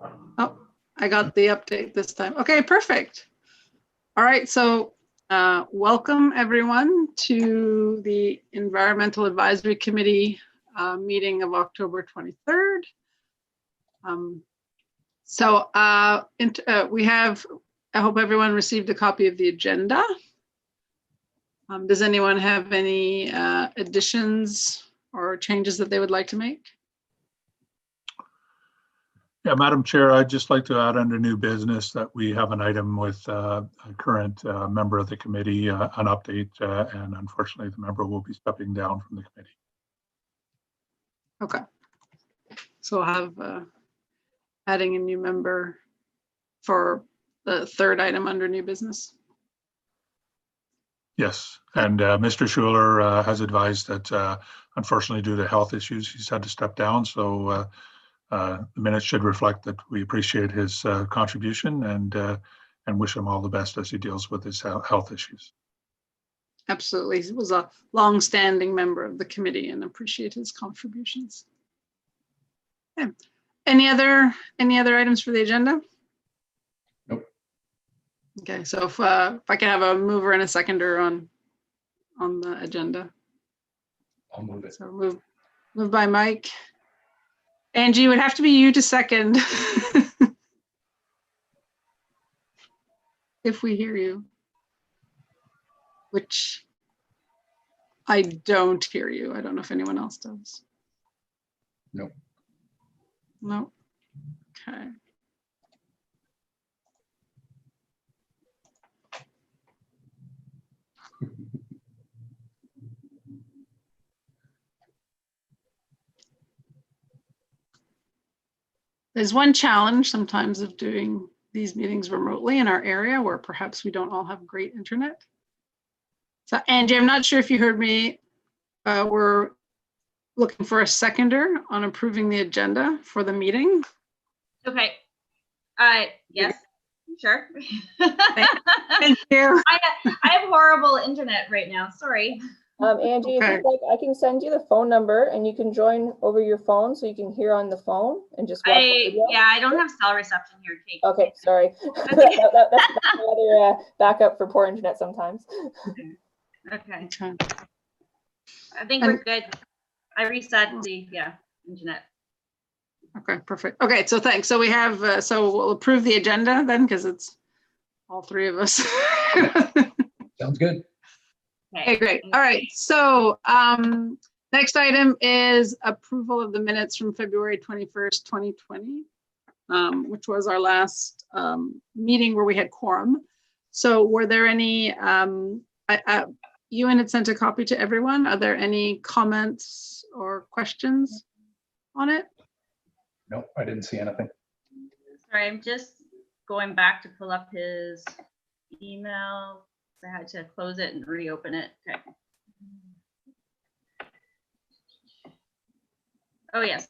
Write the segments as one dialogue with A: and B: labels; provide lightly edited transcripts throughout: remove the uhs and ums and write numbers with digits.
A: Oh, I got the update this time. Okay, perfect. All right, so welcome everyone to the Environmental Advisory Committee meeting of October 23rd. We have, I hope everyone received a copy of the agenda. Does anyone have any additions or changes that they would like to make?
B: Yeah, Madam Chair, I'd just like to add under new business that we have an item with a current member of the committee, an update, and unfortunately the member will be stepping down from the committee.
A: Okay, so I'll have adding a new member for the third item under new business.
B: Yes, and Mr. Schuler has advised that unfortunately due to health issues, he's had to step down. So the minutes should reflect that we appreciate his contribution and wish him all the best as he deals with his health issues.
A: Absolutely, he was a long-standing member of the committee and appreciate his contributions. Okay. Any other items for the agenda?
C: Nope.
A: Okay, so if I can have a mover and a seconder on the agenda.
C: I'll move it.
A: So move by Mike. Angie, it would have to be you to second. If we hear you, which I don't hear you. I don't know if anyone else does.
C: Nope.
A: No. Okay. There's one challenge sometimes of doing these meetings remotely in our area where perhaps we don't all have great internet. So Angie, I'm not sure if you heard me. We're looking for a seconder on approving the agenda for the meeting.
D: Okay. Yes, sure.
A: Thank you.
D: I have horrible internet right now. Sorry.
E: Angie, if you'd like, I can send you the phone number and you can join over your phone so you can hear on the phone and just watch the video.
D: Yeah, I don't have cell reception here, Kate.
E: Okay, sorry.
D: Okay.
E: That's another backup for poor internet sometimes.
D: Okay.
A: Okay.
D: I think we're good. I reset the internet.
A: Okay, perfect. Okay, so thanks. So we have, so we'll approve the agenda then because it's all three of us.
C: Sounds good.
A: Okay, great. All right. So next item is approval of the minutes from February 21st, 2020, which was our last meeting where we had quorum. So were there any, Ewan had sent a copy to everyone. Are there any comments or questions on it?
C: Nope, I didn't see anything.
D: Sorry, I'm just going back to pull up his email. I had to close it and reopen it. Okay. Oh yes,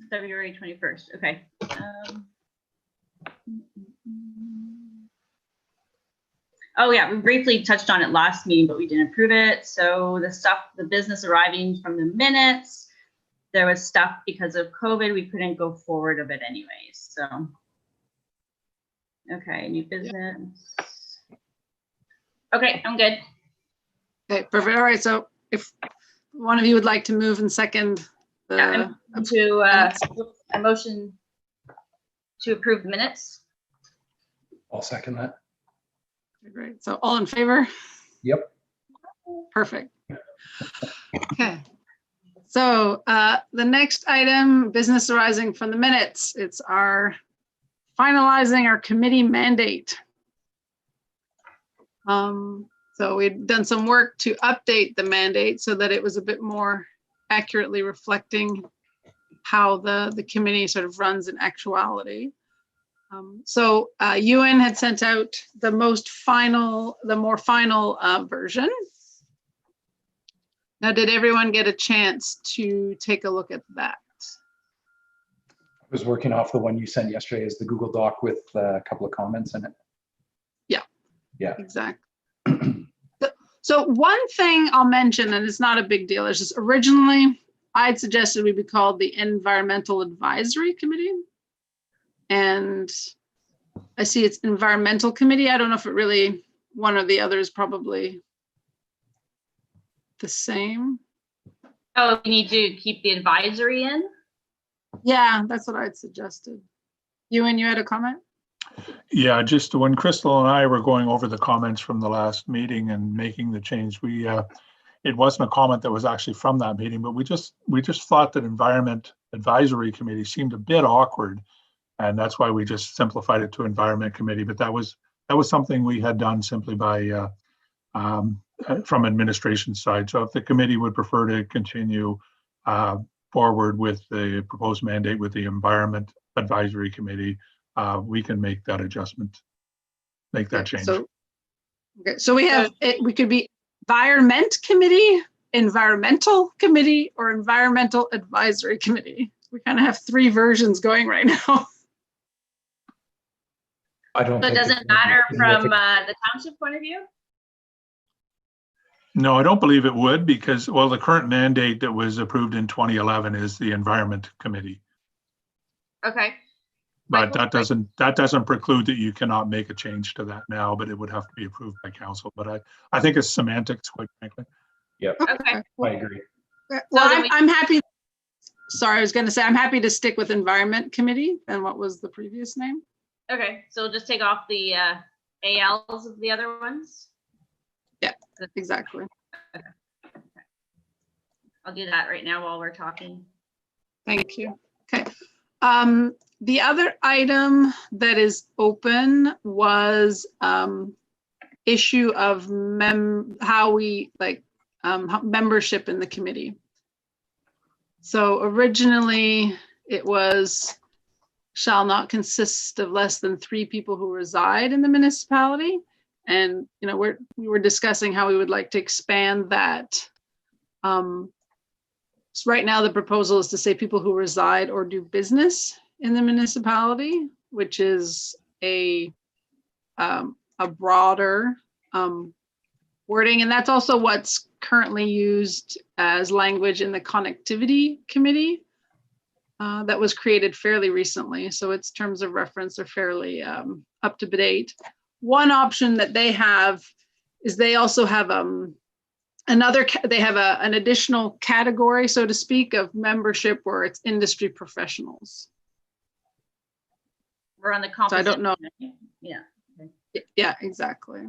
D: February 21st. Okay. Oh yeah, we briefly touched on it last meeting, but we didn't approve it. So the business arriving from the minutes, there was stuff because of COVID, we couldn't go forward of it anyways. So, okay, new business. Okay, I'm good.
A: Okay, perfect. All right. So if one of you would like to move and second the
D: A motion to approve the minutes.
C: I'll second that.
A: Great. So all in favor?
C: Yep.
A: Perfect. Okay. So the next item, business arising from the minutes. It's our finalizing our committee mandate. So we'd done some work to update the mandate so that it was a bit more accurately reflecting how the committee sort of runs in actuality. So Ewan had sent out the more final version. Now, did everyone get a chance to take a look at that?
C: I was working off the one you sent yesterday as the Google Doc with a couple of comments in it. Yeah.
A: Exactly. So one thing I'll mention, and it's not a big deal, it's just originally I'd suggested we be called the Environmental Advisory Committee. And I see it's environmental committee. I don't know if it really, one or the other is probably the same.
D: Oh, we need to keep the advisory in?
A: Yeah, that's what I'd suggested. You had a comment?
B: Yeah, just when Crystal and I were going over the comments from the last meeting and making the change, it wasn't a comment that was actually from that meeting, but we just thought that Environment Advisory Committee seemed a bit awkward. And that's why we just simplified it to Environment Committee. But that was something we had done simply by from administration side. So if the committee would prefer to continue forward with the proposed mandate with the Environment Advisory Committee, we can make that adjustment, make that change.
A: So, okay, so we have it. We could be Environment Committee, Environmental Committee, or Environmental Advisory Committee. We kind of have 3 versions going right now.
C: I don't.
D: So it
C: think
D: doesn't matter from the township point of view?
B: No, I don't believe it would because, well, the current mandate that was approved in 2011 is the Environment Committee.
D: Okay.
B: But that doesn't preclude that you cannot make a change to that now, but it would have to be approved by council. But I think it's semantics, quite frankly.
C: Yep,
D: Okay.
C: I agree.
A: Well,
D: then
A: I'm happy. Sorry, I was going to say I'm happy to stick with Environment Committee. And what was the previous name?
D: Okay, so we'll just take off the ALs of the other ones.
A: Yeah, exactly.
D: I'll do that right now while we're talking.
A: Thank you. Okay. The other item that is open was issue of how we membership in the committee. So originally it was shall not consist of less than 3 people who reside in the municipality. And, we were discussing how we would like to expand that. So right now the proposal is to say people who reside or do business in the municipality, which is a broader wording. And that's also what's currently used as language in the connectivity committee that was created fairly recently. So its terms of reference are fairly up to date. One option that they have is they also have an additional category, so to speak, of membership where it's industry professionals.
D: We're on the
A: So
D: composition.
A: I don't know.
D: Yeah.
A: Yeah, exactly.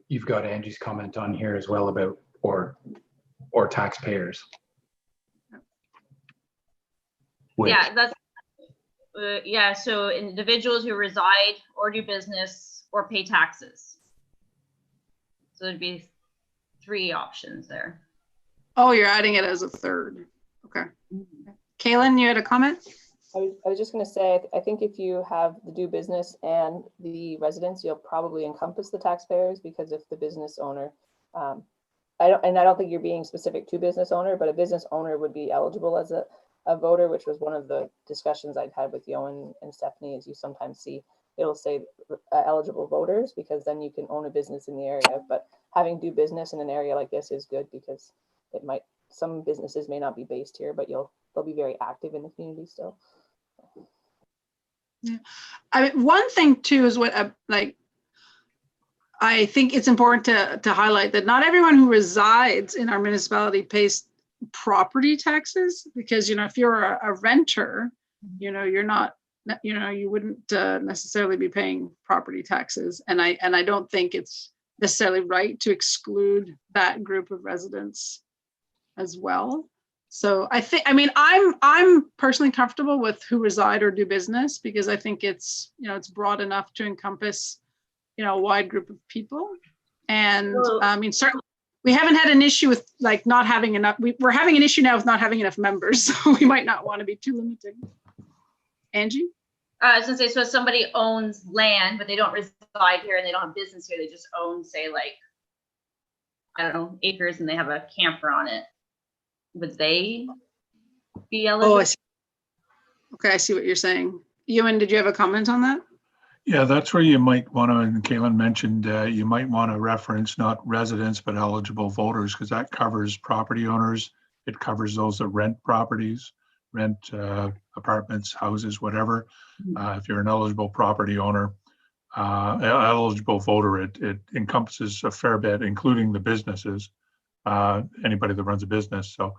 C: You've got Angie's comment on here as well about or taxpayers. Which,
D: Yeah, that's so individuals who reside or do business or pay taxes. So there'd be 3 options there.
A: Oh, you're adding it as a third. Okay. Kaylin, you had a comment?
E: I was just going to say, I think if you have the do business and the residents, you'll probably encompass the taxpayers, because if the business owner, I don't think you're being specific to business owner, but a business owner would be eligible as a voter, which was one of the discussions I'd had with Yoan and Stephanie. Is you sometimes see it'll say eligible voters, because then you can own a business in the area. But having do business in an area like this is good, because some businesses may not be based here, but they'll be very active in the community still.
A: Yeah, one thing too is what I think it's important to highlight that not everyone who resides in our municipality pays property taxes, because if you're a renter, you're not, you wouldn't necessarily be paying property taxes, and I don't think it's necessarily right to exclude that group of residents as well. So I'm personally comfortable with who reside or do business, because I think it's broad enough to encompass a wide group of people. And certainly we haven't had an issue with not having enough. We're having an issue now with not having enough members, so we might not want to be too limiting. Angie?
D: I was gonna say, so if somebody owns land, but they don't reside here and they don't have business here, they just own, say, I don't know, acres, and they have a camper on it, would they be eligible?
A: Oh, I see. Okay, I see what you're saying. Ewan, did you have a comment on that?
B: Yeah, that's where you might want to, and Kaylin mentioned, you might want to reference not residents, but eligible voters, because that covers property owners It covers those that rent properties, rent apartments, houses, whatever. If you're an eligible property owner, eligible voter, it encompasses a fair bit, including the businesses, anybody that runs a business. So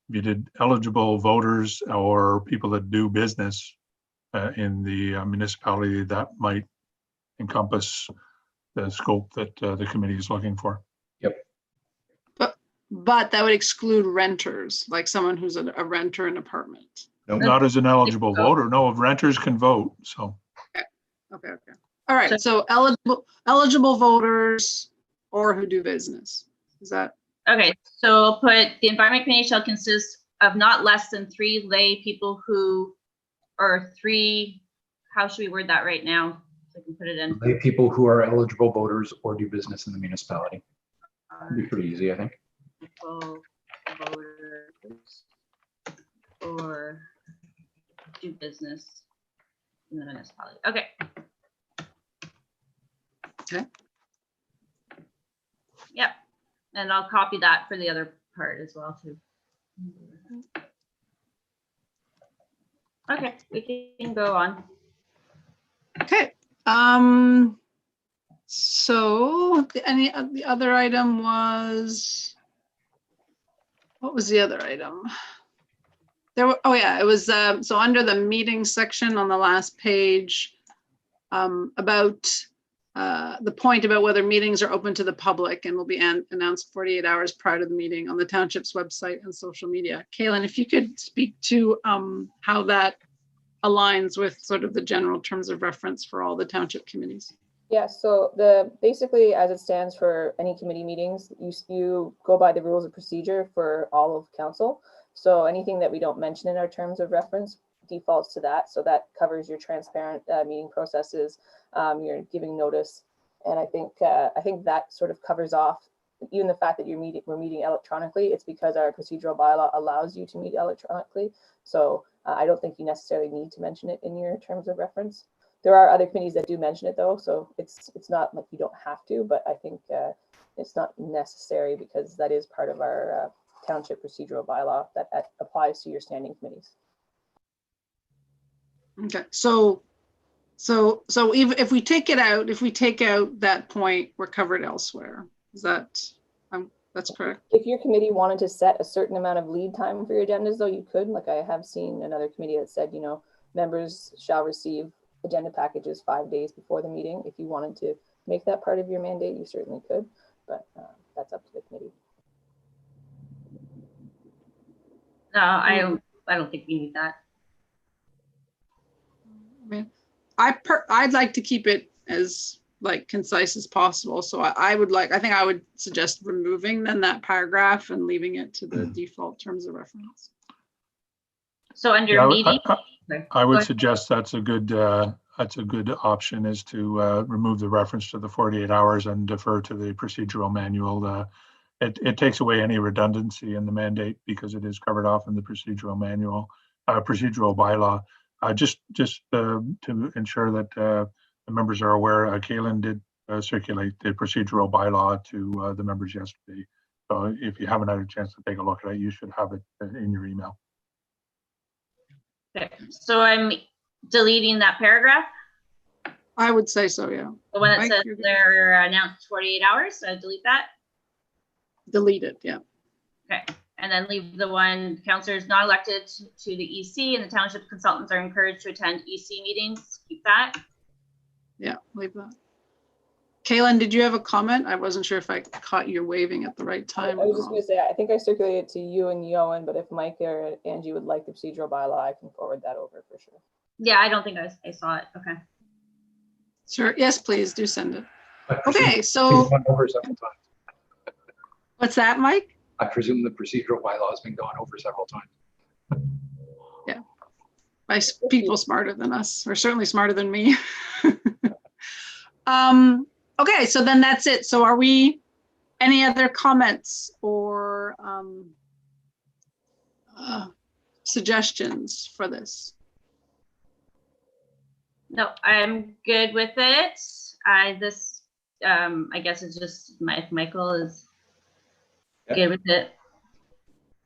B: if you did eligible voters or people that do business in the municipality, that might encompass the scope that the committee is looking for.
A: But that would exclude renters, like someone who's a renter in an apartment.
B: Not as an eligible voter. No, renters can vote. So
A: Okay. All right, so eligible voters or who do business. Is that?
D: Okay, so I'll put the environment committee shall consist of not less than 3 lay people who, or 3, how should we word that right now? So I can put it in.
C: Lay people who are eligible voters or do business in the municipality. It'd be pretty easy, I think.
D: Voters or do business in the municipality. Okay.
A: Okay.
D: Yep. And I'll copy that for the other part as well too. Okay, we can go on.
A: Okay. So the other item was, what was the other item? There were, oh yeah, it was, so under the meeting section on the last page, about the point about whether meetings are open to the public and will be announced 48 hours prior to the meeting on the township's website and social media. Kaylin, if you could speak to how that aligns with sort of the general terms of reference for all the township committees.
E: Yeah, so basically as it stands for any committee meetings, you go by the rules of procedure for all of council. So anything that we don't mention in our terms of reference defaults to that. So that covers your transparent meeting processes, you're giving notice. And I think that sort of covers off even the fact that we're meeting electronically. It's because our procedural bylaw allows you to meet electronically. So I don't think you necessarily need to mention it in your terms of reference. There are other committees that do mention it though, so it's not like you don't have to, but I think it's not necessary because that is part of our township procedural bylaw that applies to your standing committees.
A: Okay, so even if we take out that point, we're covered elsewhere. Is that, that's correct?
E: If your committee wanted to set a certain amount of lead time for your agendas though, you could, like I have seen another committee that said, members shall receive agenda packages 5 days before the meeting. If you wanted to make that part of your mandate, you certainly could, but that's up to the committee.
D: No, I don't think we need that.
A: I mean, I'd like to keep it as concise as possible. So I think I would suggest removing then that paragraph and leaving it to the default terms of reference.
D: So under
B: Yeah,
D: meeting,
B: I would suggest that's a good option, is to remove the reference to the 48 hours and defer to the procedural manual. It takes away any redundancy in the mandate because it is covered off in the procedural manual, procedural bylaw. Just to ensure that the members are aware, Kaylin did circulate the procedural bylaw to the members yesterday. So if you haven't had a chance to take a look at it, you should have it in your email.
D: okay. So I'm deleting that paragraph.
A: I would say so, yeah.
D: The one that
A: Mike,
D: says
A: you're good.
D: they're announced 48 hours. So I delete that.
A: Delete it, yeah.
D: Okay. And then leave the one, councillors not elected to the EC and the township consultants are encouraged to attend EC meetings. Keep that.
A: Yeah, leave that. Kaylin, did you have a comment? I wasn't sure if I caught you waving at the right
E: I
A: time.
E: was just going to say, I think I circulated it to you and Yoan, but if Mike or Angie would like the procedural bylaw, I can forward that over for sure.
D: Yeah, I don't think I saw it. Okay.
A: Sure, yes, please do send it.
C: I presume
A: Okay,
C: it's
A: so
C: gone over several times.
A: what's that, Mike?
C: I presume the procedural bylaw has been gone over several times.
A: By people smarter than us, or certainly smarter than me. Okay, so then that's it. So are we, any other comments or suggestions for this?
D: No, I'm good with it. I guess it's just if Michael is
C: Yep.
D: good with it.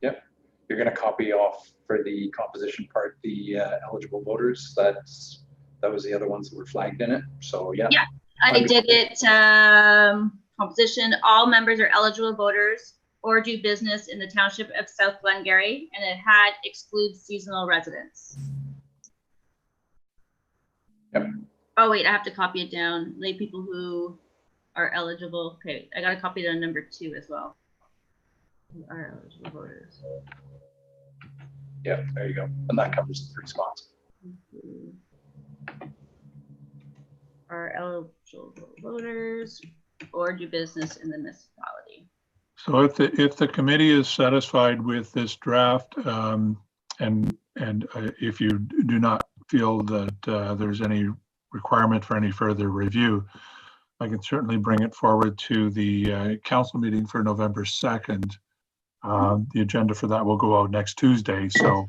C: Yep. You're going to copy off for the composition part, the eligible voters. That was the other ones that were flagged in it. So yeah.
D: Yeah, I did it. Composition: all members are eligible voters or do business in the township of South Glengarry, and it had excludes seasonal residents.
C: Yep.
D: Oh wait, I have to copy it down. Lay people who are eligible. Okay, I gotta copy down number 2 as well. Who are eligible voters.
C: Yeah, there you go. And that covers the 3 spots.
D: Who are eligible voters or do business in the municipality.
B: So if the committee is satisfied with this draft, and if you do not feel that there's any requirement for any further review, I can certainly bring it forward to the council meeting for November 2nd. The agenda for that will go out next Tuesday. So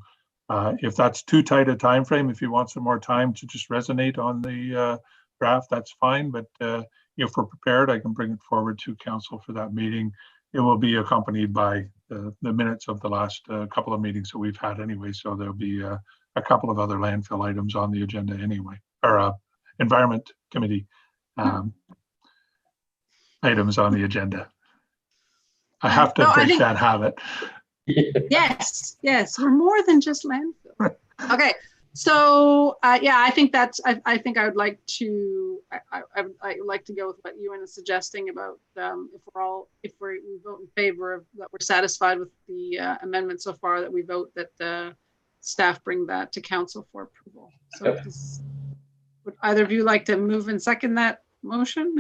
B: if that's too tight a time frame, if you want some more time to just resonate on the draft, that's fine. But if we're prepared, I can bring it forward to council for that meeting. It will be accompanied by the minutes of the last couple of meetings that we've had anyway. So there'll be a couple of other landfill items on the agenda anyway, or Environment Committee items on the agenda. I have to break that habit.
A: Yes, we're more than just landfill. Okay, so yeah, I think that's. I think I would like to. I would like to go with what Ewan is suggesting about if we vote in favor of that, we're satisfied with the amendment so far, that we vote that staff bring that to council for approval. So
C: Yep.
A: would either of you like to move and second that motion?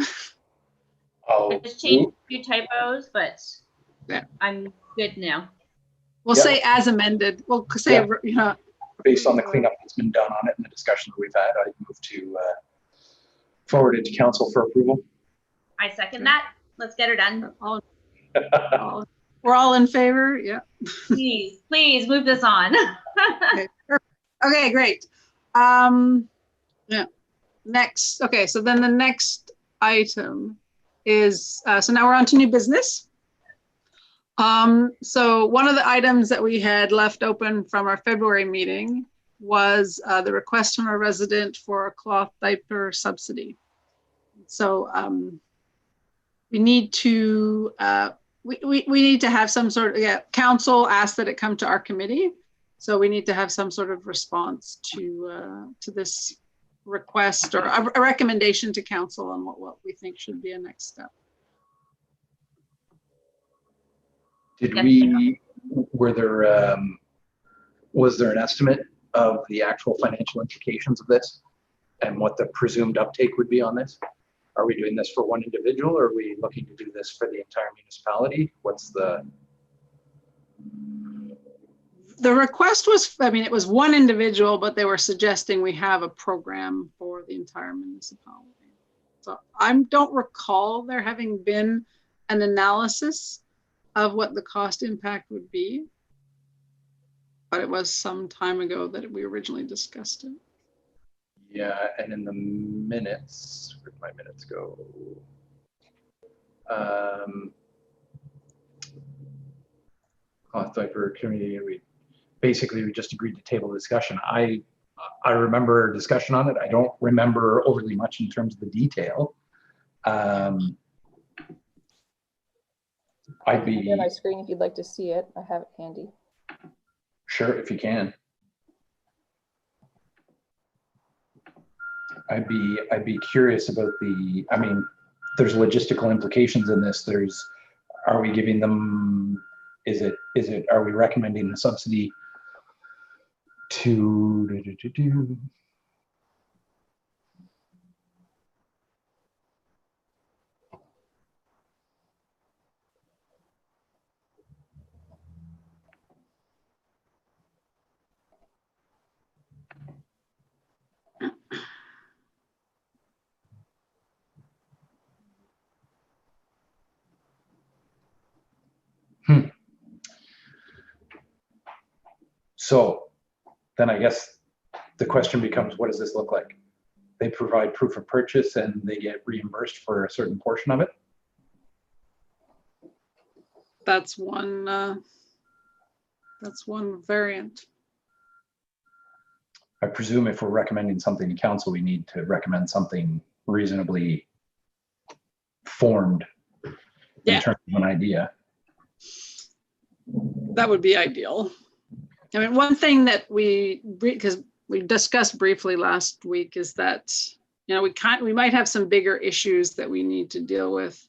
D: I just changed a few typos, but
A: Yeah.
D: I'm good now.
A: We'll
C: Yep.
A: say as amended. We'll say,
C: Yeah.
A: you know,
C: Based on the cleanup that's been done on it and the discussion that we've had, I move to forward it to council for approval.
D: I second that. Let's get her done.
A: we're all in favor. Yeah.
D: Please move this on.
A: Okay, great. Yeah. Next. Okay, so then the next item is, so now we're on to new business. So one of the items that we had left open from our February meeting was the request from a resident for a cloth diaper subsidy. So we need to we need to have some sort of, council asked that it come to our committee. So we need to have some sort of response to this request, or a recommendation to council on what we think should be a next step.
C: Was there an estimate of the actual financial implications of this and what the presumed uptake would be on this? Are we doing this for one individual, or are we looking to do this for the entire municipality? What's the
A: request was, I mean, it was one individual, but they were suggesting we have a program for the entire municipality. So I don't recall there having been an analysis of what the cost impact would be, but it was some time ago that we originally discussed it.
C: Yeah, and in the minutes, where'd my minutes go? Cloth diaper committee, we just agreed to table discussion. I remember discussion on it. I don't remember overly much in terms of the detail. I'd be
E: on my screen if you'd like to see it. I have it handy.
C: sure if you can. I'd be curious about I mean, there's logistical implications in this. Are we giving them, are we recommending the subsidy to So then I guess the question becomes, what does this look like? They provide proof of purchase and they get reimbursed for a certain portion of it?
A: That's one That's one variant.
C: I presume if we're recommending something to council, we need to recommend something reasonably formed
A: Yeah.
C: in terms of an idea.
A: That would be ideal. I mean, one thing that because we discussed briefly last week is that, you know, we might have some bigger issues that we need to deal with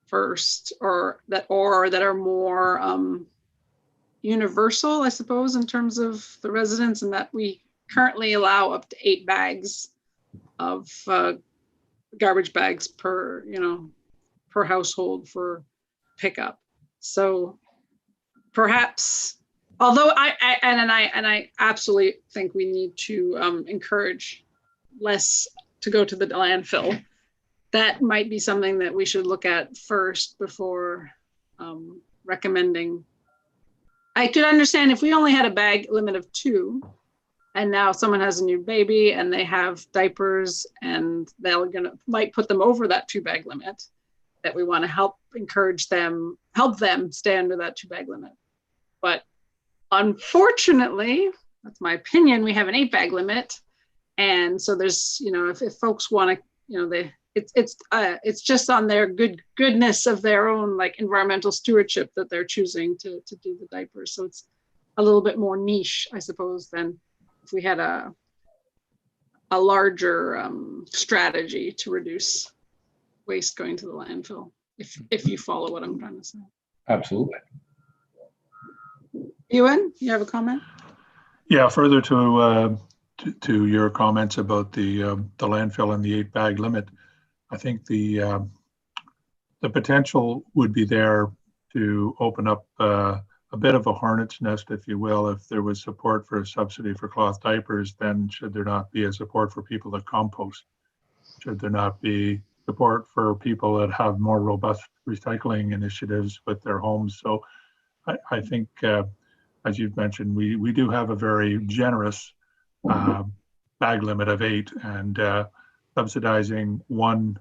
A: first, or that are more universal, I suppose, in terms of the residents, and that we currently allow up to 8 bags of garbage bags per household for pickup. So perhaps, although I absolutely think we need to encourage less to go to the landfill, that might be something that we should look at first before recommending. I could understand if we only had a bag limit of 2, and now someone has a new baby and they have diapers and might put them over that 2 bag limit, that we want to help them stay under that 2 bag limit. But unfortunately, that's my opinion, we have an 8 bag limit. And so there's, if folks want to, it's just on their goodness of their own, like, environmental stewardship that they're choosing to do the diapers. So it's a little bit more niche, I suppose, than if we had a larger strategy to reduce waste going to the landfill, if you follow what I'm trying to say.
C: Absolutely.
A: Ewan, you have a comment?
B: Yeah, further to your comments about the landfill and the 8 bag limit, I think the potential would be there to open up a bit of a hornet's nest, if you will. If there was support for a subsidy for cloth diapers, then should there not be a support for people that compost? Should there not be support for people that have more robust recycling initiatives with their homes? So I think, as you've mentioned, we do have a very generous bag limit of 8, and subsidizing one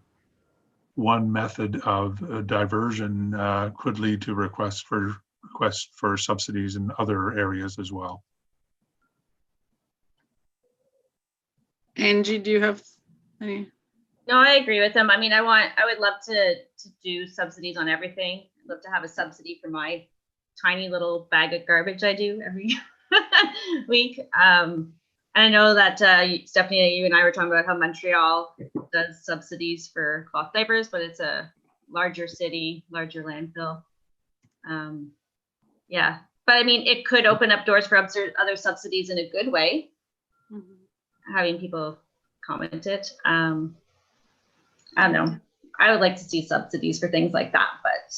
B: method of diversion could lead to requests for subsidies in other areas as well.
A: Angie, do you have any?
D: No, I agree with them. I mean, I would love to do subsidies on everything. I'd love to have a subsidy for my tiny little bag of garbage I do every week. And I know that Stephanie, you and I were talking about how Montreal does subsidies for cloth diapers, but it's a larger city, larger landfill. Yeah, but I mean, it could open up doors for other subsidies in a good way. Mm-hmm. Having people comment it. I don't know. I would like to see subsidies for things like that, but.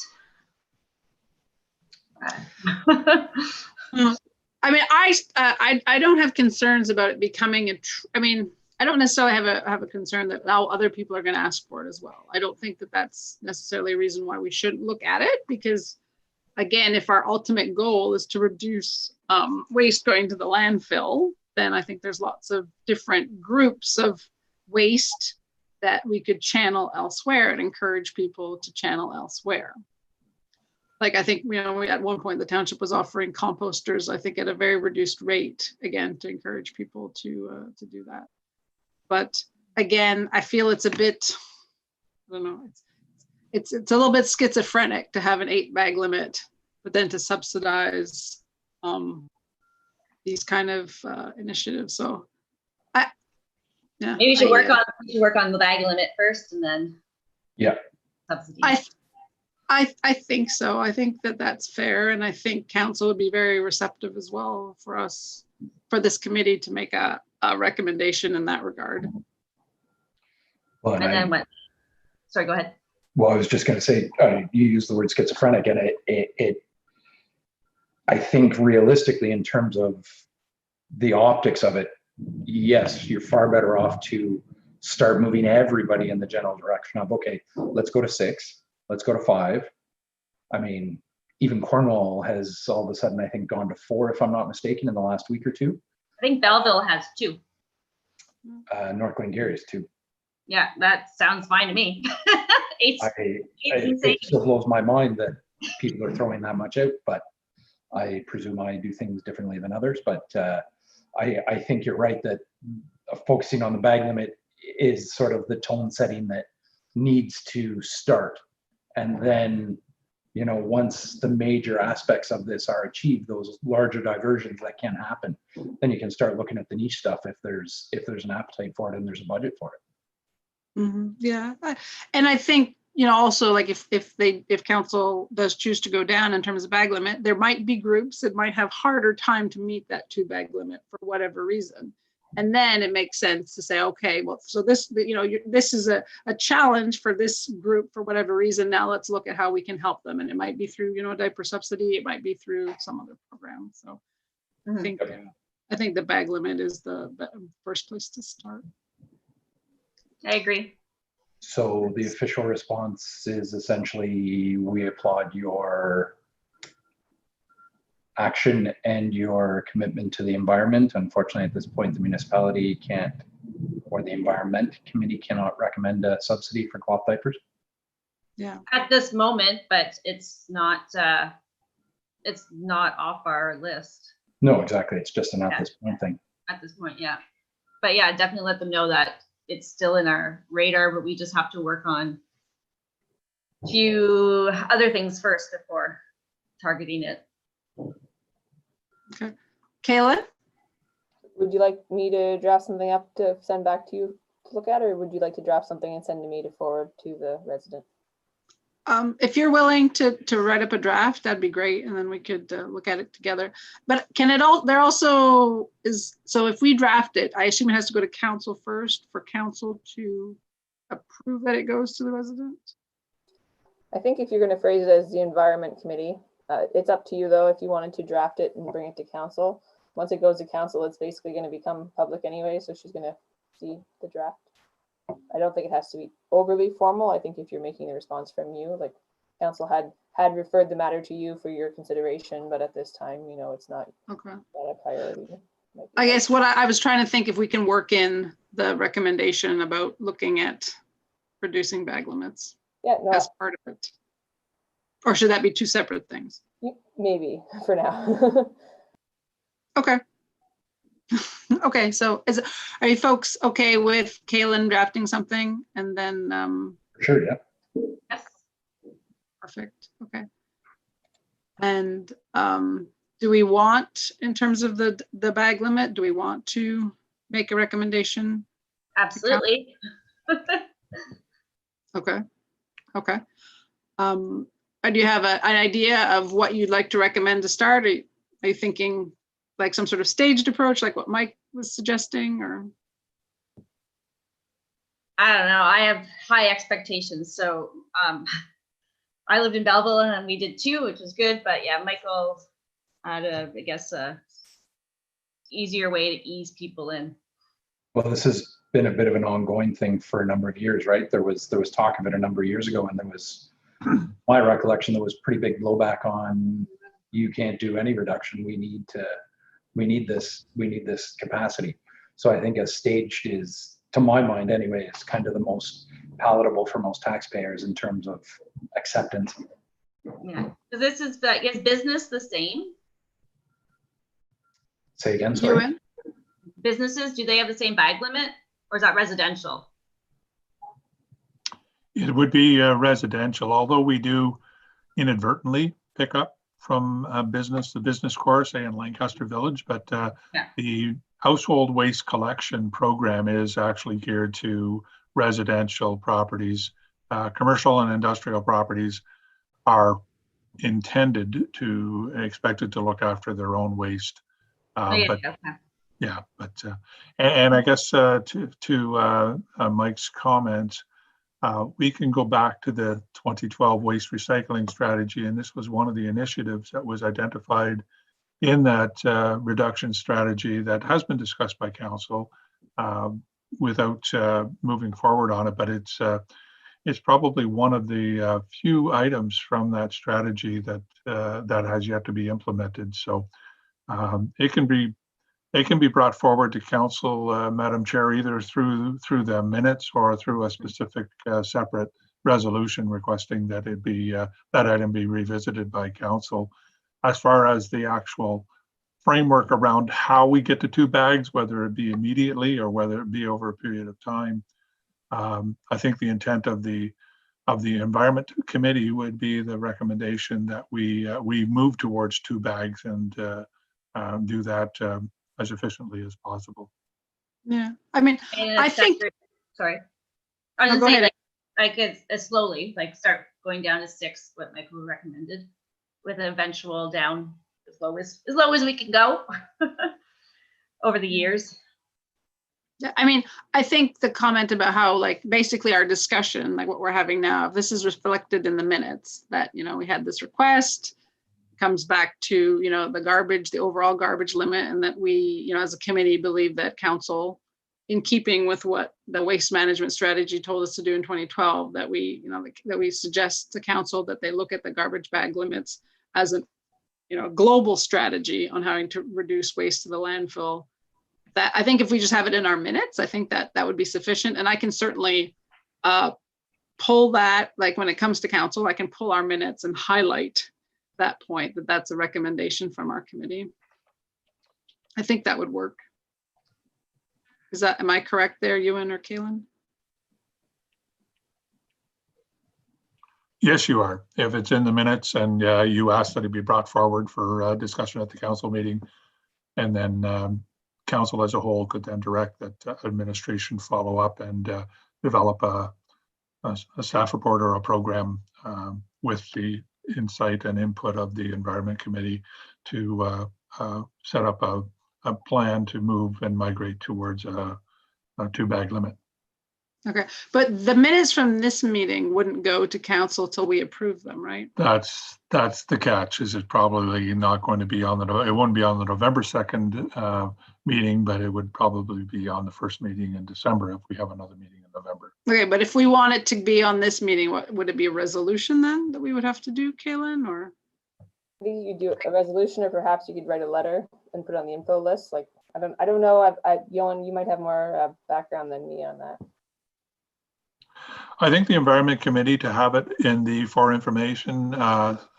A: I mean, I don't have concerns about it becoming I mean, I don't necessarily have a concern that now other people are going to ask for it as well. I don't think that that's necessarily a reason why we shouldn't look at it, because, again, if our ultimate goal is to reduce waste going to the landfill, then I think there's lots of different groups of waste that we could channel elsewhere and encourage people to channel elsewhere. Like, I think, at one point the township was offering composters, I think, at a very reduced rate, again, to encourage people to do that. But again, I feel it's a bit, I don't know, it's a little bit schizophrenic to have an 8 bag limit, but then to subsidize these kind of initiatives. So yeah.
D: Maybe you should work on the bag limit first, and then subsidies.
A: I think so. I think that that's fair, and I think council would be very receptive as well for this committee to make a recommendation in that regard.
C: Well,
D: and then what? Sorry, go ahead.
C: Well, I was just going to say, you used the word schizophrenic, and I think realistically, in terms of the optics of it, yes, you're far better off to start moving everybody in the general direction of, okay, let's go to 6. Let's go to 5. I mean, even Cornwall has all of a sudden, I think, gone to 4, if I'm not mistaken, in the last week or 2.
D: I think Belleville has 2.
C: North Glengarry is 2.
D: Yeah, that sounds fine to me.
C: It still blows my mind that people are throwing that much out, but I presume I do things differently than others, but I think you're right that focusing on the bag limit is sort of the tone setting that needs to start. And then, you know, once the major aspects of this are achieved, those larger diversions that can happen, then you can start looking at the niche stuff if there's an appetite for it and there's a budget for it.
A: Yeah, and I think, you know, also like if council does choose to go down in terms of bag limit, there might be groups that might have harder time to meet that 2 bag limit for whatever reason. And then it makes sense to say, okay, well, so this, you know, this is a challenge for this group for whatever reason. Now let's look at how we can help them. And it might be through, you know, a diaper subsidy. It might be through some other program. So I think the bag limit is the first place to start.
D: I agree.
C: So the official response is essentially, we applaud your action and your commitment to the environment. Unfortunately, at this point, the municipality can't, or the environment committee cannot recommend a subsidy for cloth diapers.
A: Yeah.
D: At this moment, but it's not off our list
C: No, exactly. It's just an at this point thing.
D: at this point. Yeah. But yeah, definitely let them know that it's still in our radar, but we just have to work on a few other things first before targeting it.
A: Okay. Kayla?
E: Would you like me to draft something up to send back to you to look at, or would you like to draft something and send to me to forward to the resident?
A: If you're willing to write up a draft, that'd be great. And then we could look at it together. But can it all, there also is, so if we draft it, I assume it has to go to council first for council to approve that it goes to the resident?
E: I think if you're going to phrase it as the environment committee, it's up to you though, if you wanted to draft it and bring it to council. Once it goes to council, it's basically going to become public anyway, so she's going to see the draft. I don't think it has to be overly formal. I think if you're making the response from you, like council had referred the matter to you for your consideration, but at this time, you know, it's not
A: Okay.
E: a priority.
A: I guess what I was trying to think if we can work in the recommendation about looking at reducing bag limits
E: Yeah, no,
A: as part of it. Or should that be 2 separate things?
E: maybe for now.
A: Okay. Okay, so are you folks okay with Kaylin drafting something and then,
C: Sure, yeah.
D: Yes.
A: perfect, okay. And do we want, in terms of the bag limit, do we want to make a recommendation?
D: Absolutely.
A: Okay, okay. Do you have an idea of what you'd like to recommend to start? Are you thinking like some sort of staged approach, like what Mike was suggesting, or?
D: I don't know. I have high expectations. So I lived in Belleville and we did 2, which was good. But yeah, Michael had I guess a easier way to ease people in.
C: Well, this has been a bit of an ongoing thing for a number of years, right? There was talk of it a number of years ago, and there was, my recollection, there was pretty big blowback on, you can't do any reduction. We need this capacity. So I think as staged is, to my mind anyway, is kind of the most palatable for most taxpayers in terms of acceptance.
D: Yeah. So this is business the same?
C: Say again,
A: You
C: sorry.
A: in?
D: Businesses, do they have the same bag limit, or is that residential?
B: It would be residential, although we do inadvertently pick up from the business core, say in Lancaster Village, but the household waste collection program is actually geared to residential properties. Commercial and industrial properties are expected to look after their own waste. But yeah, but and I guess to Mike's comment, we can go back to the 2012 waste recycling strategy, and this was one of the initiatives that was identified in that reduction strategy that has been discussed by council without moving forward on it. But it's probably one of the few items from that strategy that has yet to be implemented. So it can be brought forward to council, Madam Chair, either through the minutes or through a specific separate resolution requesting that that item be revisited by council. As far as the actual framework around how we get to 2 bags, whether it be immediately or whether it be over a period of time, I think the intent of the Environment Committee would be the recommendation that we move towards 2 bags and do that as efficiently as possible.
A: Yeah, I mean,
D: And
A: I
D: a
A: think-
D: separate- Sorry. I was
A: No, go
D: gonna say,
A: ahead.
D: like it's slowly, like start going down to 6, what Michael recommended, with an eventual down as low as we can go over the years.
A: Yeah, I mean, I think the comment about how, like, basically our discussion, like what we're having now, if this is reflected in the minutes, that, you know, we had this request, comes back to, you know, the overall garbage limit, and that we, you know, as a committee believe that council, in keeping with what the waste management strategy told us to do in 2012, that we, you know, that we suggest to council that they look at the garbage bag limits as a, you know, global strategy on how to reduce waste to the landfill. That, I think if we just have it in our minutes, I think that would be sufficient. And I can certainly pull that, like when it comes to council, I can pull our minutes and highlight that point, that that's a recommendation from our committee. I think that would work. Am I correct there, Ewan or Kaylin?
B: Yes, you are. If it's in the minutes and you ask that it be brought forward for discussion at the council meeting, and then council as a whole could then direct that administration follow up and develop a staff report or a program with the insight and input of the Environment Committee to set up a plan to move and migrate towards a 2 bag limit.
A: Okay, but the minutes from this meeting wouldn't go to council till we approve them, right?
B: That's the catch. Is it probably not going to be on it won't be on the November 2nd meeting, but it would probably be on the first meeting in December if we have another meeting in November.
A: Okay, but if we want it to be on this meeting, what would it be, a resolution then that we would have to do, Kaylin, or?
E: I think you could do a resolution, or perhaps you could write a letter and put it on the info list. Like, I don't know. Yohan, you might have more background than me on that.
B: I think the Environment Committee, to have it in the for information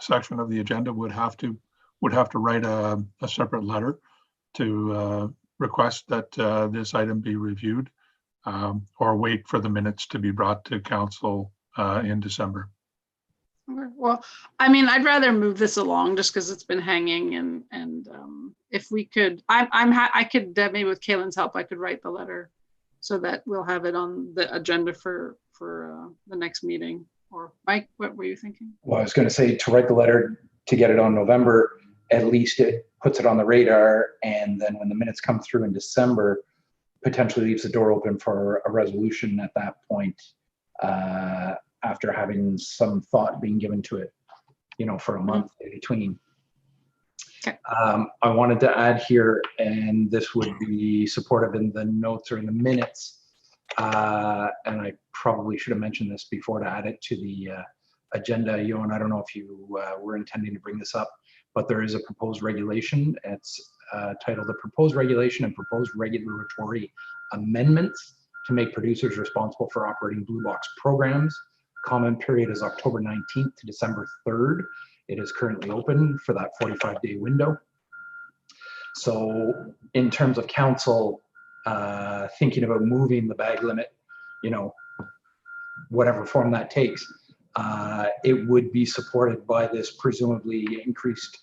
B: section of the agenda, would have to write a separate letter to request that this item be reviewed, or wait for the minutes to be brought to council in December.
A: Okay, well, I mean, I'd rather move this along just because it's been hanging, and if we could, I could, maybe with Kaylin's help, I could write the letter so that we'll have it on the agenda for the next meeting. Or Mike, what were you thinking?
C: Well, I was going to say to write the letter to get it on November, at least it puts it on the radar. And then when the minutes come through in December, potentially leaves the door open for a resolution at that point, after having some thought being given to it, you know, for a month in between.
A: Okay.
C: I wanted to add here, and this would be supportive in the notes or in the minutes, and I probably should have mentioned this before to add it to the agenda. Yohan, I don't know if you were intending to bring this up, but there is a proposed regulation. It's titled "The Proposed Regulation and Proposed Regulatory Amendments to make producers responsible for operating blue box programs." Comment period is October 19th to December 3rd. It is currently open for that 45-day window. So in terms of council thinking about moving the bag limit, you know, whatever form that takes, it would be supported by this presumably increased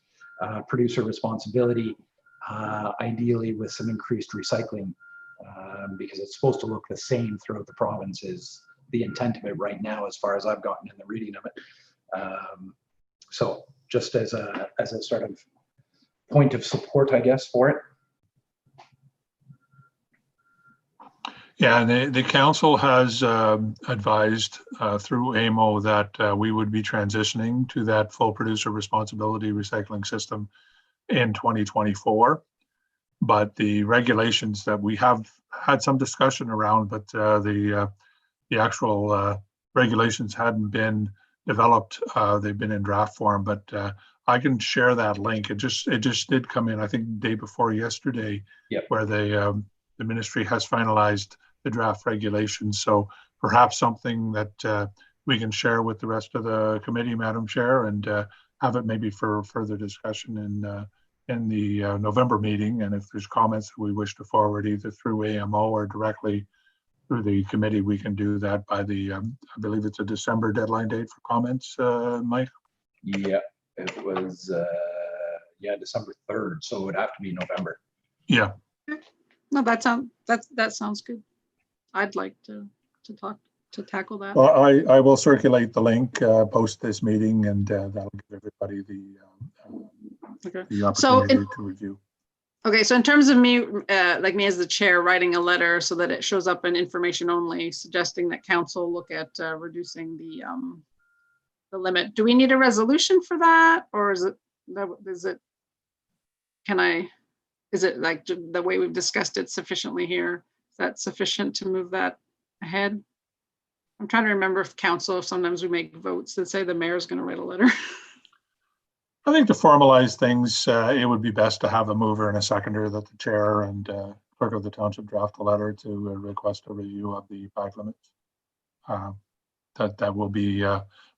C: producer responsibility, ideally with some increased recycling, because it's supposed to look the same throughout the province is the intent of it right now, as far as I've gotten in the reading of it. So just as a sort of point of support, I guess, for it.
B: Yeah, and the council has advised through AMO that we would be transitioning to that full producer responsibility recycling system in 2024. But the regulations that we have had some discussion around, but the actual regulations hadn't been developed. They've been in draft form, but I can share that link. It just did come in, I think, the day before yesterday,
C: yep,
B: where the ministry has finalized the draft regulations. So perhaps something that we can share with the rest of the committee, Madam Chair, and have it maybe for further discussion in the November meeting. And if there's comments that we wish to forward either through AMO or directly through the committee, we can do that by the, I believe it's a December deadline date for comments, Mike?
C: Yeah, it was, December 3rd, so it would have to be November.
B: Yeah.
A: No, that sounds good. I'd like to tackle that.
B: Well, I will circulate the link post this meeting, and that'll give everybody
A: Okay.
B: the
A: So
B: opportunity to review.
A: Okay, so in terms of me, like me as the chair, writing a letter so that it shows up in information only, suggesting that council look at reducing the limit. Do we need a resolution for that, or is it like the way we've discussed it sufficiently here? Is that sufficient to move that ahead? I'm trying to remember if council, sometimes we make votes that say the mayor's going to write a letter.
B: I think to formalize things, it would be best to have a mover and a seconder, that the chair and clerk of the township draft a letter to request a review of the bag limits. That will be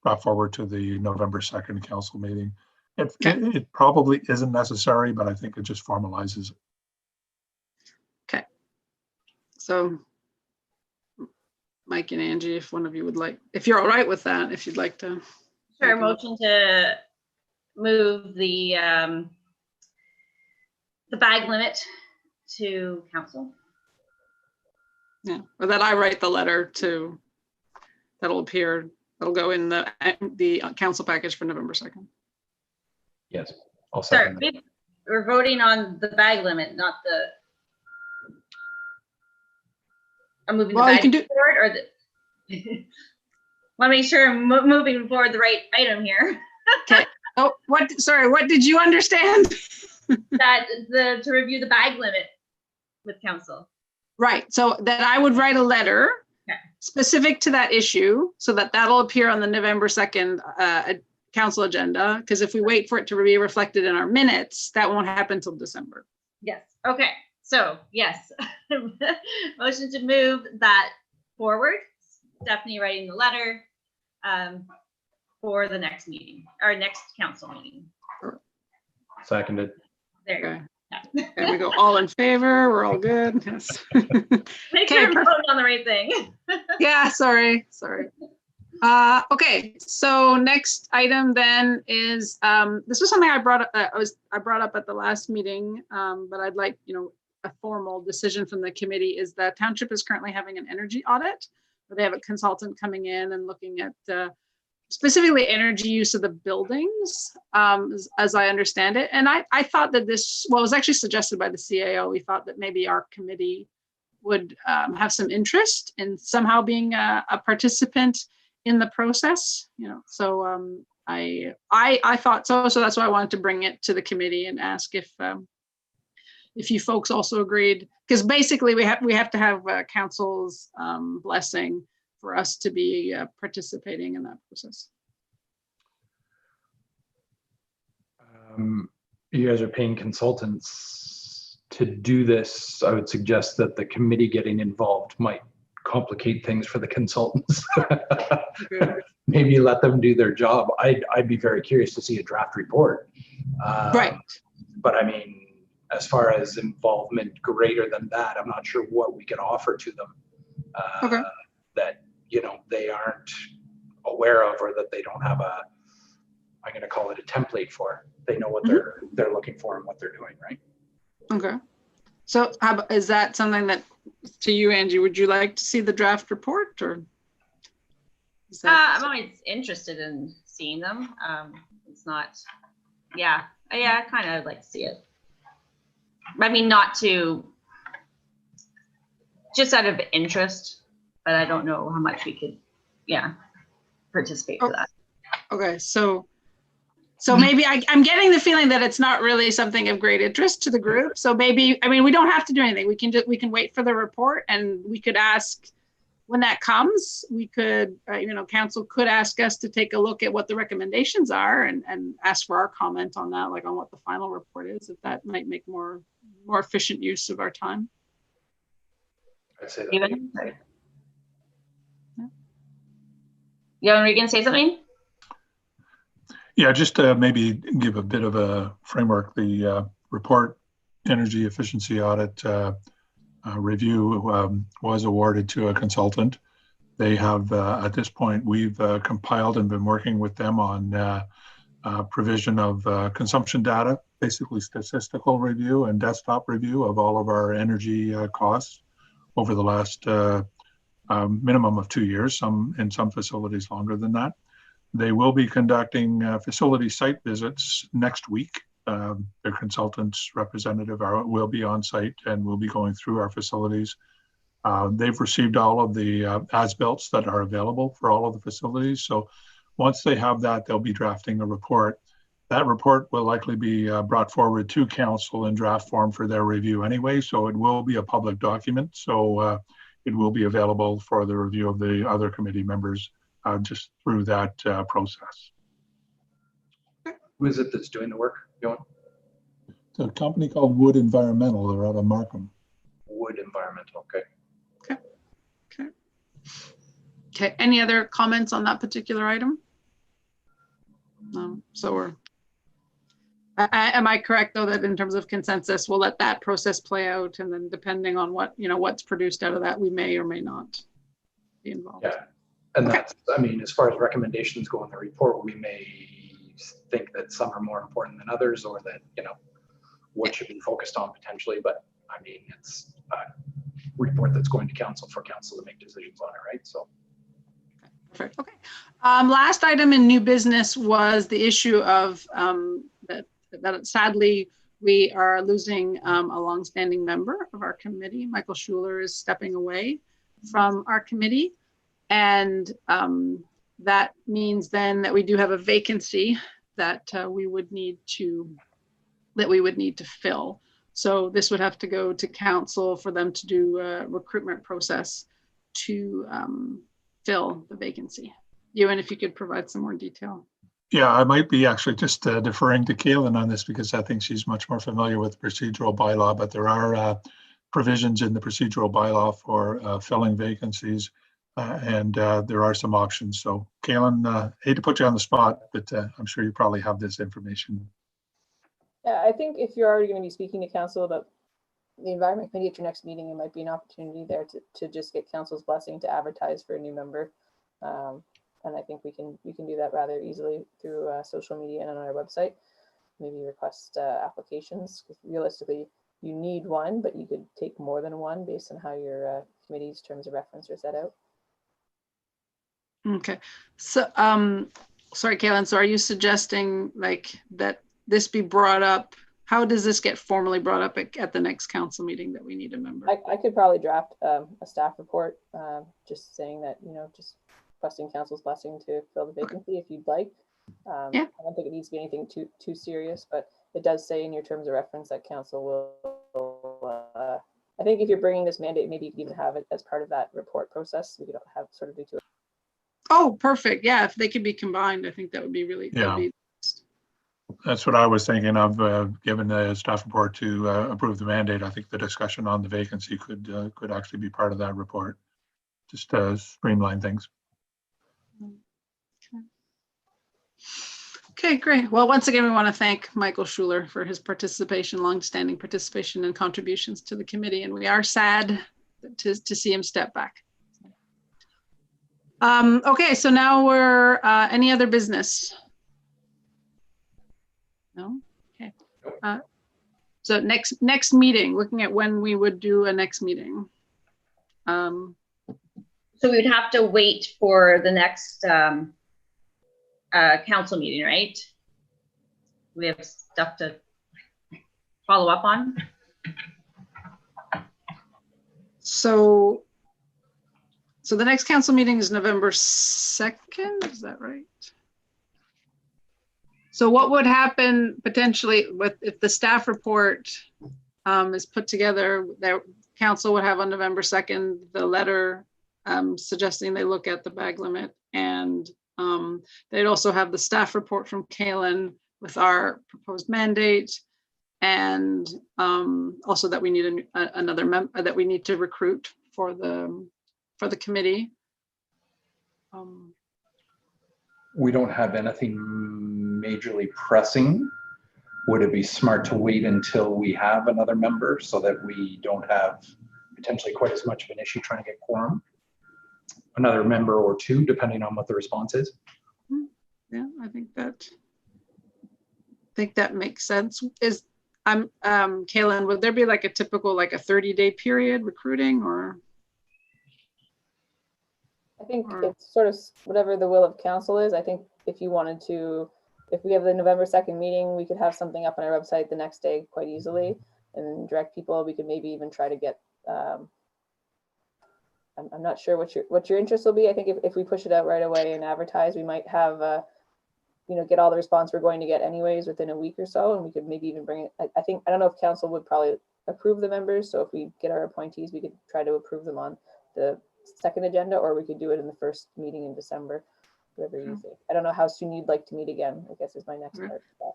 B: brought forward to the November 2nd council meeting. It probably isn't necessary, but I think it just formalizes it.
A: Okay. So Mike and Angie, if one of you would like, if you're all right with that, if you'd like to.
D: Sure, motion to move the bag limit to council.
A: Yeah, or that I write the letter to, that'll appear, that'll go in the council package for November 2nd.
C: Yes, I'll
D: Sorry,
C: second that.
D: we're voting on the bag limit, not the. I'm moving
A: Well,
D: the
A: you
D: bag
A: can do-
D: forward, or the. Want to make sure I'm moving forward the right item here.
A: Okay. Oh, sorry, what did you understand?
D: That to review the bag limit with council.
A: Right, so that I would write a letter
D: Okay.
A: specific to that issue so that that'll appear on the November 2nd council agenda, because if we wait for it to be reflected in our minutes, that won't happen till December.
D: Yes. Okay. So yes, motion to move that forward. Stephanie writing the letter for the next meeting, or next council meeting.
C: Seconded.
D: There you go.
A: Okay. There we go, all in favor, we're all good. Yes.
D: Make sure I'm
A: perfect.
D: voting on the right thing.
A: Yeah, sorry. Okay, so next item then is, this was something I brought up at the last meeting, but I'd like, a formal decision from the committee, is that township is currently having an energy audit, where they have a consultant coming in and looking at specifically energy use of the buildings, as I understand it. And I thought that this, well, it was actually suggested by the CAO. We thought that maybe our committee would have some interest in somehow being a participant in the process, so I thought so that's why I wanted to bring it to the committee and ask if you folks also agreed, because basically we have to have council's blessing for us to be participating in that process.
C: You guys are paying consultants to do this. I would suggest that the committee getting involved might complicate things for the consultants. Maybe let them do their job. I'd be very curious to see a draft report.
A: Right.
C: But I mean, as far as involvement greater than that, I'm not sure what we can offer to them that they aren't aware of, or that they don't have I'm going to call it a template for. They know what they're looking for and what they're doing, right?
A: Okay. So is that something that, to you, Angie, would you like to see the draft report, or?
D: I'm always interested in seeing them. It's not, I kind of like to see it. I mean, not to, just out of interest, but I don't know how much we could, participate for that.
A: Okay, so maybe I'm getting the feeling that it's not really something of great interest to the group. So maybe, we don't have to do anything. We can wait for the report, and we could ask when that comes. We could, council could ask us to take a look at what the recommendations are and ask for our comment on that, like on what the final report is, if that might make more efficient use of our time.
C: I'd say that.
D: Steven? Yeah, were you going to say something?
B: Yeah, just to maybe give a bit of a framework, the report energy efficiency audit review was awarded to a consultant. They have, at this point, we've compiled and been working with them on provision of consumption data, basically statistical review and desktop review of all of our energy costs over the last minimum of 2 years, in some facilities longer than that. They will be conducting facility site visits next week. Their consultants representative will be on site and will be going through our facilities. They've received all of the as-built that are available for all of the facilities. So once they have that, they'll be drafting a report. That report will likely be brought forward to council in draft form for their review anyway. So it will be a public document. So it will be available for the review of the other committee members just through that process.
C: Who is it that's doing the work, Johan?
B: It's a company called Wood Environmental. They're out of Markham.
C: Wood Environmental, okay.
A: Okay, any other comments on that particular item? No, so we're, am I correct though that in terms of consensus, we'll let that process play out, and then depending on what, what's produced out of that, we may or may not be involved.
C: Yeah, and
A: Okay.
C: that's, I mean, as far as recommendations go in the report, we may think that some are more important than others, or that, what should be focused on potentially, but I mean, it's a report that's going to council for council to make decisions on it, right? So.
A: Perfect. Okay. Last item in new business was the issue of that sadly we are losing a longstanding member of our committee. Michael Schuler is stepping away from our committee, and that means then that we do have a vacancy that we would need to fill. So this would have to go to council for them to do a recruitment process to fill the vacancy. Ewan, if you could provide some more detail.
B: Yeah, I might be actually just deferring to Kaylin on this because I think she's much more familiar with procedural bylaw, but there are provisions in the procedural bylaw for filling vacancies, and there are some options. So Kaylin, hate to put you on the spot, but I'm sure you probably have this information.
E: Yeah, I think if you're already going to be speaking to council about the environment committee at your next meeting, it might be an opportunity there to just get council's blessing to advertise for a new member. And I think we can do that rather easily through social media and on our website. Maybe request applications, because realistically you need one, but you could take more than one based on how your committee's terms of reference are set out.
A: Okay. So, sorry, Kaylin. So are you suggesting like that this be brought up? How does this get formally brought up at the next council meeting that we need a member?
E: I could probably draft a staff report just saying that, just requesting council's blessing to fill the vacancy if you'd like.
A: Yeah.
E: I don't think it needs to be anything too serious, but it does say in your terms of reference that council will, I think if you're bringing this mandate, maybe you could even have it as part of that report process. We could have sort of do two.
A: Oh, perfect. Yeah, if they could be combined, I think that would be really,
B: Yeah. That's what I was thinking of, given the staff report to approve the mandate. I think the discussion on the vacancy could actually be part of that report, just to streamline things.
A: Okay, great. Well, once again, we want to thank Michael Schuler for his participation, longstanding participation and contributions to the committee. And we are sad to see him step back. Okay, so now we're, any other business? No? Okay. So next meeting, looking at when we would do a next meeting.
D: So we would have to wait for the next council meeting, right? We have stuff to follow up on.
A: So the next council meeting is November 2nd, is that right? So what would happen potentially if the staff report is put together, that council would have on November 2nd, the letter suggesting they look at the bag limit, and they'd also have the staff report from Kaylin with our proposed mandate, and also that we need another member that we need to recruit for the committee.
C: We don't have anything majorly pressing, would it be smart to wait until we have another member so that we don't have potentially quite as much of an issue trying to get quorum? Another member or two, depending on what the response is.
A: Yeah, I think that makes sense. Kaylin, would there be like a typical, like a 30-day period recruiting, or?
E: I think
A: Or-
E: it's sort of whatever the will of council is. I think if you wanted to, if we have the November 2nd meeting, we could have something up on our website the next day quite easily and direct people. We could maybe even try to get, I'm not sure what your interest will be. I think if we push it out right away and advertise, we might have, get all the response we're going to get anyways within a week or so. And we could maybe even bring it, I don't know if council would probably approve the members. So if we get our appointees, we could try to approve them on the second agenda, or we could do it in the first meeting in December, whatever you think. I don't know how soon you'd like to meet again, I guess is my next
A: Right.
E: part. of that.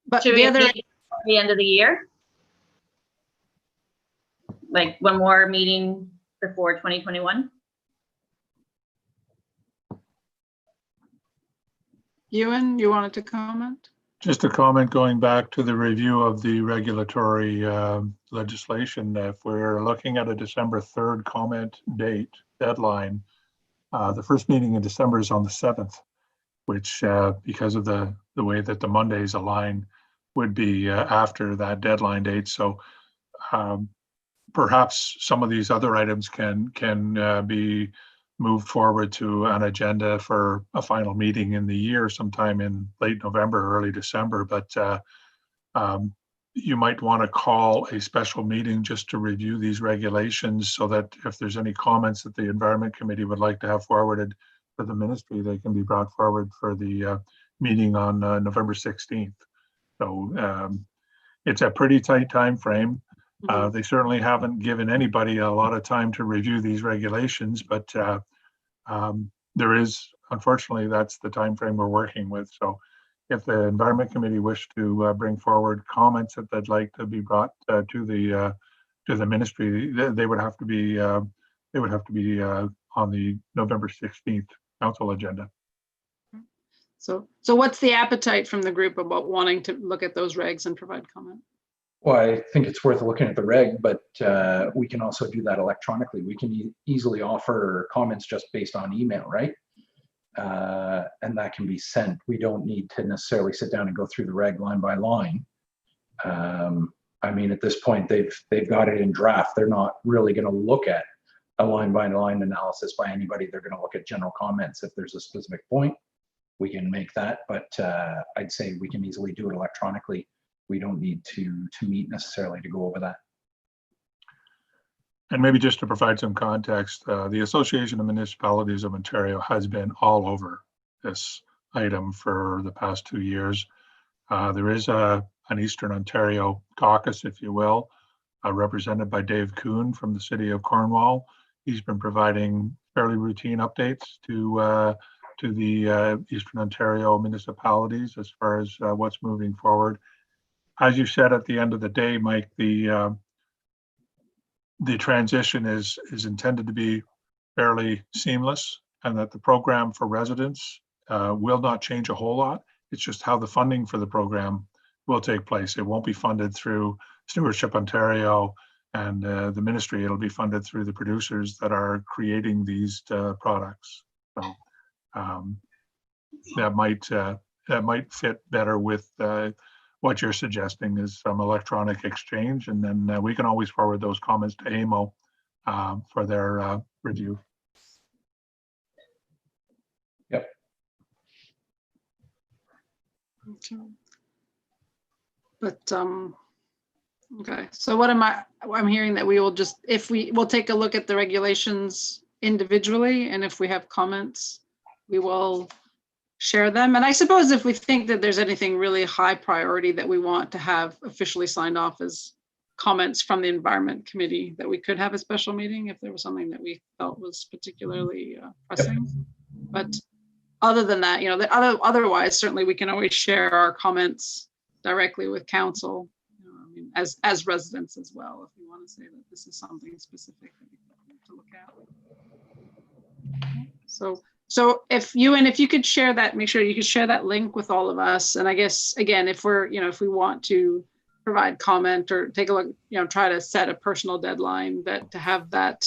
A: But
D: Should
A: the
D: we
A: other,
D: meet at the end of the year? Like one more meeting before 2021?
A: Ewan, you wanted to comment?
B: Just a comment going back to the review of the regulatory legislation. If we're looking at a December 3rd comment date deadline, the first meeting in December is on the 7th, which because of the way that the Mondays align would be after that deadline date. So perhaps some of these other items can be moved forward to an agenda for a final meeting in the year sometime in late November, early December. But you might want to call a special meeting just to review these regulations so that if there's any comments that the Environment Committee would like to have forwarded to the ministry, they can be brought forward for the meeting on November 16th. So it's a pretty tight time frame. They certainly haven't given anybody a lot of time to review these regulations, but there is, unfortunately, that's the time frame we're working with. So if the Environment Committee wish to bring forward comments that they'd like to be brought to the ministry, they would have to be on the November 16th council agenda.
A: So what's the appetite from the group about wanting to look at those regs and provide comment?
C: Well, I think it's worth looking at the reg, but we can also do that electronically. We can easily offer comments just based on email, right? And that can be sent. We don't need to necessarily sit down and go through the reg line by line. I mean, at this point, they've got it in draft. They're not really going to look at a line by line analysis by anybody. They're going to look at general comments. If there's a specific point, we can make that. But I'd say we can easily do it electronically. We don't need to meet necessarily to go over that.
B: And maybe just to provide some context, the Association of Municipalities of Ontario has been all over this item for the past 2 years. There is an Eastern Ontario caucus, if you will, represented by Dave Kuhn from the city of Cornwall. He's been providing fairly routine updates to the Eastern Ontario municipalities as far as what's moving forward. As you said at the end of the day, Mike, the transition is intended to be fairly seamless, and that the program for residents will not change a whole lot. It's just how the funding for the program will take place. It won't be funded through Stewardship Ontario and the ministry. It'll be funded through the producers that are creating these products. So that might fit better with what you're suggesting is some electronic exchange, and then we can always forward those comments to AMO for their review.
C: Yep.
A: Okay. But okay. So what I'm hearing that we will just, we'll take a look at the regulations individually, and if we have comments, we will share them. And I suppose if we think that there's anything really high priority that we want to have officially signed off as comments from the Environment Committee, that we could have a special meeting if there was something that we felt was particularly pressing. But other than that, otherwise, certainly we can always share our comments directly with council, I mean, as residents as well, if we want to say that this is something specific that we need to look at. So So if you could share that, make sure you could share that link with all of us. And I guess, again, if we're, if we want to provide comment or take a look, try to set a personal deadline that to have that,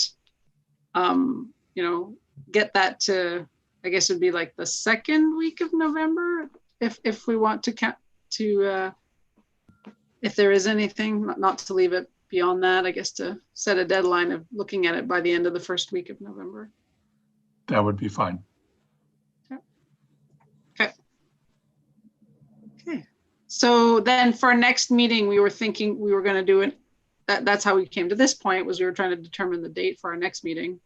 A: get that to, I guess it'd be like the second week of November, if we want to count to, if there is anything, not to leave it beyond that, I guess to set a deadline of looking at it by the end of the first week of November.
B: That would be fine.
A: Okay. So then for our next meeting, we were thinking we were going to do it. That's how we came to this point, was we were trying to determine the date for our next meeting.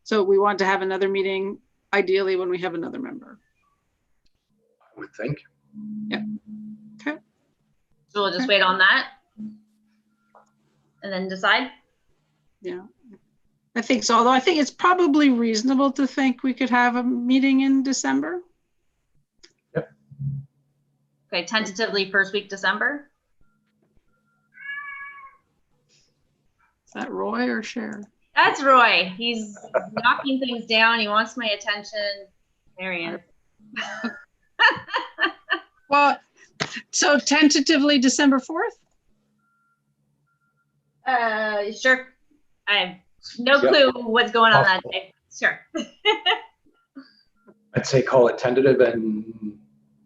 A: So we want to have another meeting, ideally when we have another member.
C: I would think.
D: So we'll just wait on that and then decide.
A: Yeah, I think so. Although I think it's probably reasonable to think we could have a meeting in December.
D: Okay, tentatively first week December.
A: Is that Roy or Cher?
D: That's Roy. He's knocking things down. He wants my attention. Marion.
A: Well, so tentatively December 4th?
D: Sure. I have no
C: Yep.
D: clue what's going on that day. Sure.
C: I'd say call it tentative and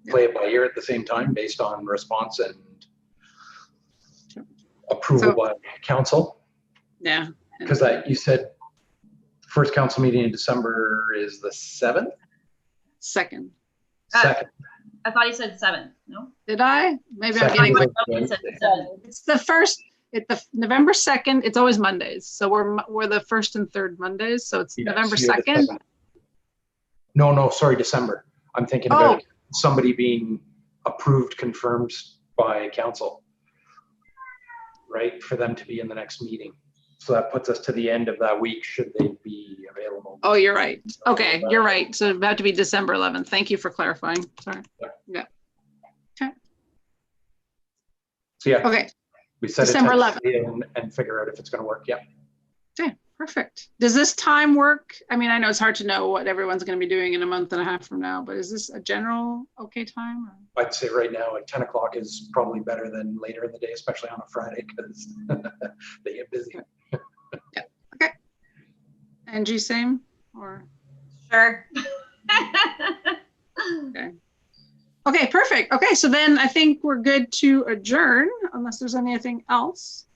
C: play it by ear at the same time based on response and approval
A: So-
C: by council.
A: Yeah.
C: Because you said first council meeting in December is the 7th?
A: Second.
C: Second.
D: I thought he said 7th. No?
A: Did I? Maybe I'm
C: Second
A: getting,
C: is
D: I
C: a
D: thought he said
C: Wednesday.
D: 7th.
A: it's the first, the November 2nd, it's always Mondays. So we're the first and third Mondays. So it's
C: Yes,
A: November
C: you're the
A: 2nd.
C: 7th. No, sorry, December. I'm thinking about somebody being approved, confirmed by council, right? For them to be in the next meeting. So that puts us to the end of that week, should they be available.
A: Oh, you're right. Okay, you're right. So it's about to be December 11th. Thank you for clarifying. Sorry.
C: So yeah,
A: Okay,
C: we set it
A: December
C: tentatively and figure out if it's going to work. Yeah.
A: okay, perfect. Does this time work? I mean, I know it's hard to know what everyone's going to be doing in a month and a half from now, but is this a general okay time? Or?
C: I'd say right now at 10 o'clock is probably better than later in the day, especially on a Friday because they get busy.
A: Angie, same? Or
D: Sure.
A: okay, perfect. Okay, so then I think we're good to adjourn unless there's anything else.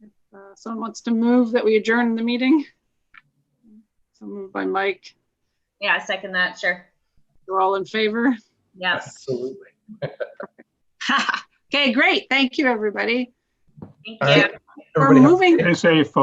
A: If someone wants to move that we adjourn the meeting. So moved by Mike.
D: Yeah, second that. Sure.
A: We're all in favor.
D: Yes.
C: Absolutely.
A: Okay, great. Thank you, everybody.
D: Thank
C: All
D: you.
C: right.
A: We're
C: Everybody have-
A: moving.
B: Stay safe,